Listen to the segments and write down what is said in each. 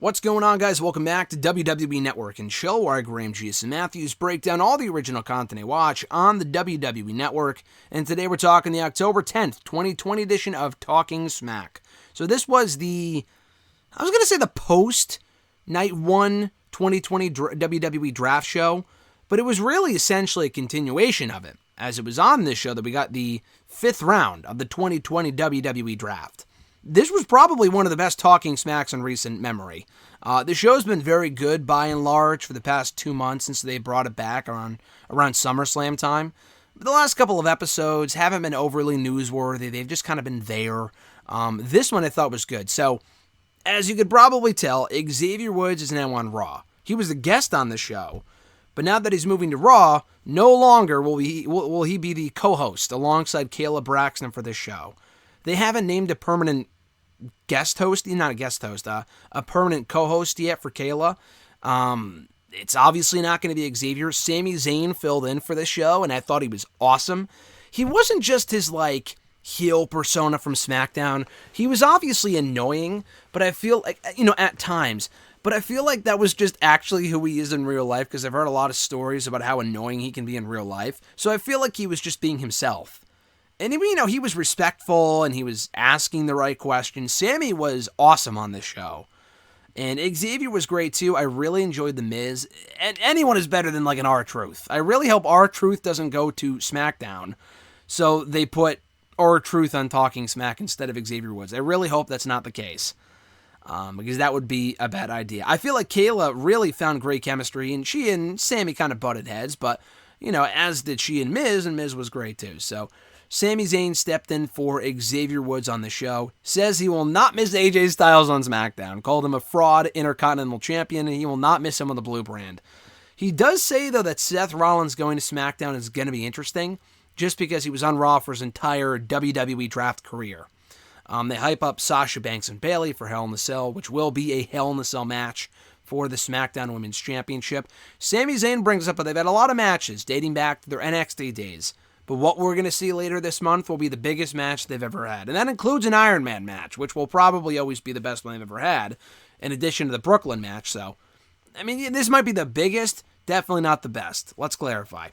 What's going on, guys? Welcome back to WWE Network and show where I, Graham Jason Matthews, break down all the original content I watch on the WWE Network. And today we're talking the October 10th, 2020 edition of Talking Smack. So this was the post Night 1 2020 WWE Draft show, but it was really essentially a continuation of it, as it was on this show that we got the 5th round of the 2020 WWE Draft. This was probably one of the best Talking Smacks in recent memory. The show's been very good by and large for the past 2 months since they brought it back around SummerSlam time. But the last couple of episodes haven't been overly newsworthy. They've just kind of been there. This one I thought was good. So, as you could probably tell, Xavier Woods is now on Raw. He was the guest on the show, but now that he's moving to Raw, no longer will he be the co-host alongside Kayla Braxton for this show. They haven't named a permanent a permanent co-host yet for Kayla. It's obviously not going to be Xavier. Sami Zayn filled in for this show, and I thought he was awesome. He wasn't just his, heel persona from SmackDown. He was obviously annoying, but I feel like, at times, but I feel like that was just actually who he is in real life, because I've heard a lot of stories about how annoying he can be in real life. So I feel like he was just being himself. And, he was respectful, and he was asking the right questions. Sami was awesome on this show. And Xavier was great, too. I really enjoyed The Miz. And anyone is better than, an R-Truth. I really hope R-Truth doesn't go to SmackDown. So they put R-Truth on Talking Smack instead of Xavier Woods. I really hope that's not the case. Because that would be a bad idea. I feel like Kayla really found great chemistry, and she and Sami kind of butted heads. But, as did she and Miz was great, too. So Sami Zayn stepped in for Xavier Woods on the show, says he will not miss AJ Styles on SmackDown, called him a fraud Intercontinental Champion, and he will not miss him on the blue brand. He does say, though, that Seth Rollins going to SmackDown is going to be interesting, just because he was on Raw for his entire WWE Draft career. They hype up Sasha Banks and Bayley for Hell in a Cell, which will be a Hell in a Cell match for the SmackDown Women's Championship. Sami Zayn brings up that they've had a lot of matches dating back to their NXT days. But what we're going to see later this month will be the biggest match they've ever had. And that includes an Iron Man match, which will probably always be the best one they've ever had, in addition to the Brooklyn match. So, this might be the biggest, definitely not the best. Let's clarify.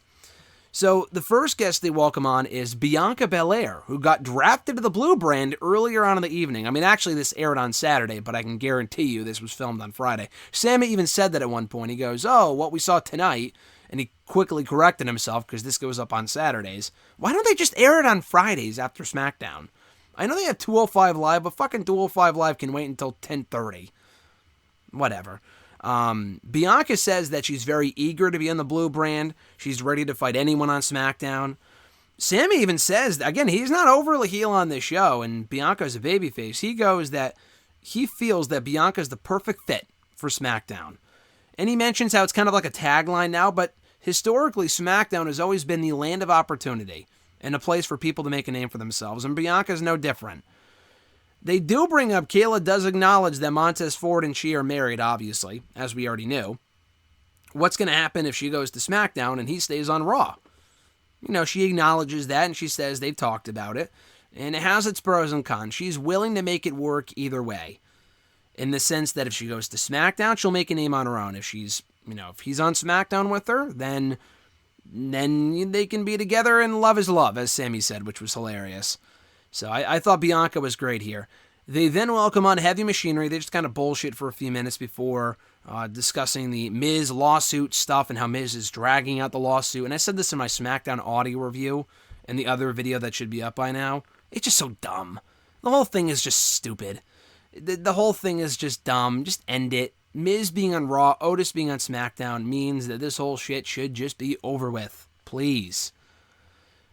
So, the first guest they welcome on is Bianca Belair, who got drafted to the Blue brand earlier on in the evening. Actually, this aired on Saturday, but I can guarantee you this was filmed on Friday. Sami even said that at one point. He goes, what we saw tonight, and he quickly corrected himself because this goes up on Saturdays. Why don't they just air it on Fridays after SmackDown? I know they have 205 Live, but fucking 205 Live can wait until 10:30. Whatever. Bianca says that she's very eager to be on the Blue brand. She's ready to fight anyone on SmackDown. Sami even says, again, he's not overly heel on this show, and Bianca's a babyface. He goes that he feels that Bianca's the perfect fit for SmackDown. And he mentions how it's kind of like a tagline now, but historically, SmackDown has always been the land of opportunity and a place for people to make a name for themselves, and Bianca's no different. They do bring up, Kayla does acknowledge that Montez Ford and she are married, obviously, as we already knew. What's going to happen if she goes to SmackDown and he stays on Raw? She acknowledges that, and she says they've talked about it, and it has its pros and cons. She's willing to make it work either way, in the sense that if she goes to SmackDown, she'll make a name on her own. If she's, if he's on SmackDown with her, then they can be together, and love is love, as Sami said, which was hilarious. So I thought Bianca was great here. They then welcome on Heavy Machinery. They just kind of bullshit for a few minutes before discussing the Miz lawsuit stuff and how Miz is dragging out the lawsuit. And I said this in my SmackDown audio review and the other video that should be up by now. It's just so dumb. The whole thing is just stupid. The whole thing is just dumb. Just end it. Miz being on Raw, Otis being on SmackDown means that this whole shit should just be over with. Please.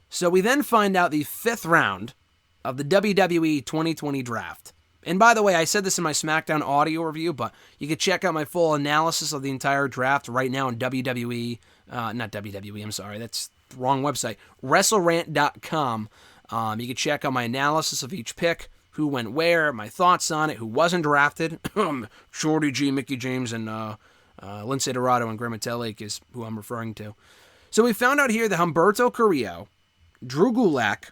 So we then find out the 5th round of the WWE 2020 Draft. And by the way, I said this in my SmackDown audio review, but you can check out my full analysis of the entire draft right now on WWE, not WWE, I'm sorry, that's the wrong website, WrestleRant.com. You can check out my analysis of each pick, who went where, my thoughts on it, who wasn't drafted. Shorty G, Mickey James, and Lince Dorado and Gramatelli is who I'm referring to. So we found out here that Humberto Carrillo, Drew Gulak,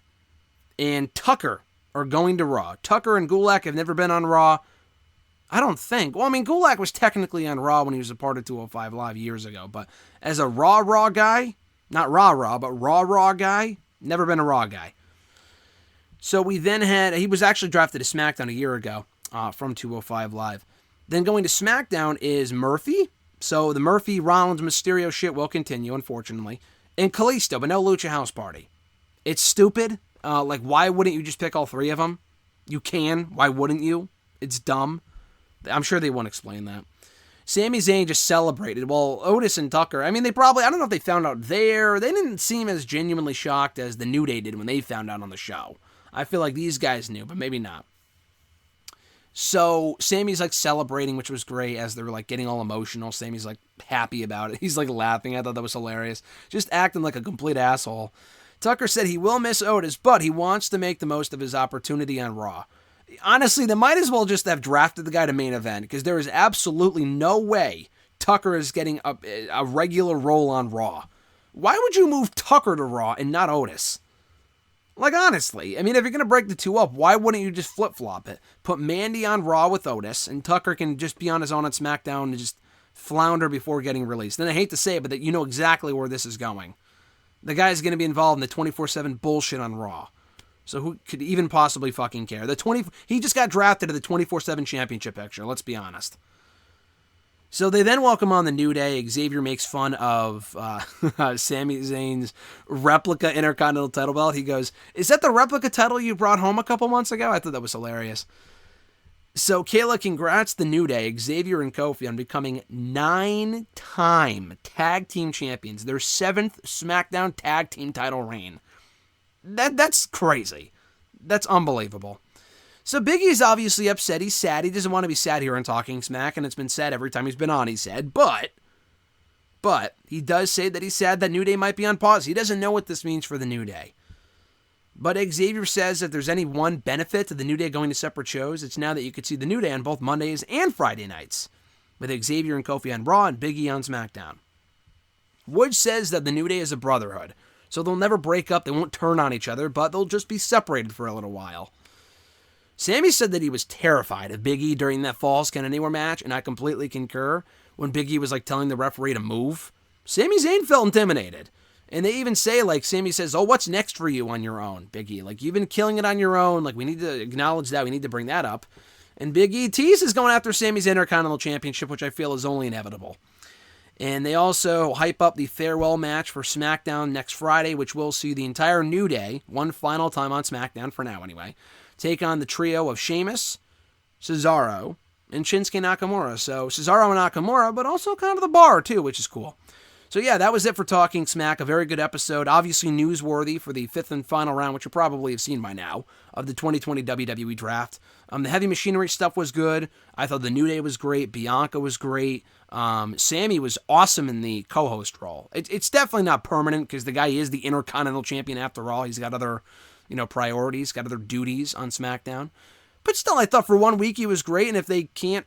and Tucker are going to Raw. Tucker and Gulak have never been on Raw. I don't think. Well, I mean, Gulak was technically on Raw when he was a part of 205 Live years ago, but as a Raw guy, not Raw, but Raw guy, never been a Raw guy. So we then had, he was actually drafted to SmackDown a year ago from 205 Live. Then going to SmackDown is Murphy. So the Murphy, Rollins, Mysterio shit will continue, unfortunately. And Kalisto, but no Lucha House Party. It's stupid. Like, why wouldn't you just pick all three of them? You can. Why wouldn't you? It's dumb. I'm sure they won't explain that. Sami Zayn just celebrated. Well, Otis and Tucker, I mean, they probably, I don't know if they found out there. They didn't seem as genuinely shocked as the New Day did when they found out on the show. I feel like these guys knew, but maybe not. So Sammy's like celebrating, which was great as they were like getting all emotional. Sammy's like happy about it. He's like laughing. I thought that was hilarious. Just acting like a complete asshole. Tucker said he will miss Otis, but he wants to make the most of his opportunity on Raw. Honestly, they might as well just have drafted the guy to main event because there is absolutely no way Tucker is getting a regular role on Raw. Why would you move Tucker to Raw and not Otis? Like, honestly, I mean, if you're going to break the two up, why wouldn't you just flip-flop it? Put Mandy on Raw with Otis, and Tucker can just be on his own on SmackDown and just flounder before getting released. And I hate to say it, but that you know exactly where this is going. The guy's going to be involved in the 24/7 bullshit on Raw. So who could even possibly fucking care? He just got drafted to the 24/7 championship picture, let's be honest. So they then welcome on the New Day. Xavier makes fun of Sami Zayn's replica Intercontinental title belt. He goes, "Is that the replica title you brought home a couple months ago?" I thought that was hilarious. So Kayla congrats the New Day, Xavier and Kofi, on becoming 9-time tag team champions. Their 7th SmackDown tag team title reign. That's crazy. That's unbelievable. So Big E's obviously upset. He's sad. He doesn't want to be sad here on Talking Smack, and it's been said every time he's been on, he said. But he does say that he's sad that New Day might be on pause. He doesn't know what this means for the New Day. But Xavier says if there's any one benefit to the New Day going to separate shows, it's now that you could see the New Day on both Mondays and Friday nights, with Xavier and Kofi on Raw and Big E on SmackDown. Wood says that the New Day is a brotherhood, so they'll never break up, they won't turn on each other, but they'll just be separated for a little while. Sammy said that he was terrified of Big E during that Falls Count Anywhere match, and I completely concur. When Big E was like telling the referee to move, Sami Zayn felt intimidated. And they even say, like, Sammy says, "Oh, what's next for you on your own, Big E? Like, you've been killing it on your own. Like, we need to acknowledge that. We need to bring that up." And Big E teases going after Sammy's Intercontinental Championship, which I feel is only inevitable. And they also hype up the farewell match for SmackDown next Friday, which will see the entire New Day, one final time on SmackDown for now anyway, take on the trio of Sheamus, Cesaro, and Shinsuke Nakamura. So Cesaro and Nakamura, but also kind of the bar too, which is cool. So yeah, that was it for Talking Smack. A very good episode. Obviously newsworthy for the 5th and final round, which you probably have seen by now, of the 2020 WWE Draft. The Heavy Machinery stuff was good. I thought the New Day was great. Bianca was great. Sammy was awesome in the co-host role. It's definitely not permanent because the guy is the Intercontinental Champion after all. He's got other, priorities, got other duties on SmackDown. But still, I thought for 1 week he was great, and if they can't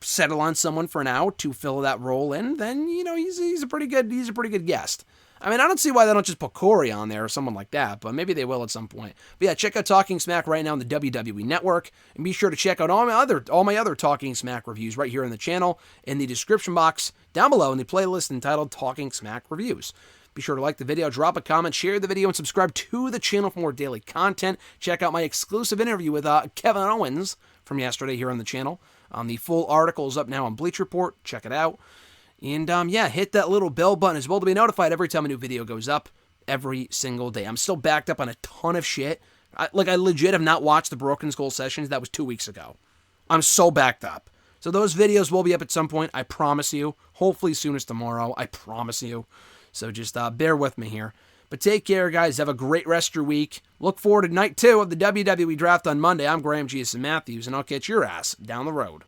settle on someone for now to fill that role in, then he's a pretty good guest. I mean, I don't see why they don't just put Corey on there or someone like that, but maybe they will at some point. But yeah, check out Talking Smack right now on the WWE Network, and be sure to check out all my other Talking Smack reviews right here on the channel in the description box down below in the playlist entitled Talking Smack Reviews. Be sure to like the video, drop a comment, share the video, and subscribe to the channel for more daily content. Check out my exclusive interview with Kevin Owens from yesterday here on the channel. The full article is up now on Bleacher Report. Check it out. And hit that little bell button as well to be notified every time a new video goes up every single day. I'm still backed up on a ton of shit. I legit have not watched the Broken Skull sessions. That was 2 weeks ago. I'm so backed up. So those videos will be up at some point. I promise you. Hopefully soon as tomorrow. I promise you. So just bear with me here. But take care, guys. Have a great rest of your week. Look forward to night 2 of the WWE Draft on Monday. I'm Graham G.S. Matthews, and I'll catch your ass down the road.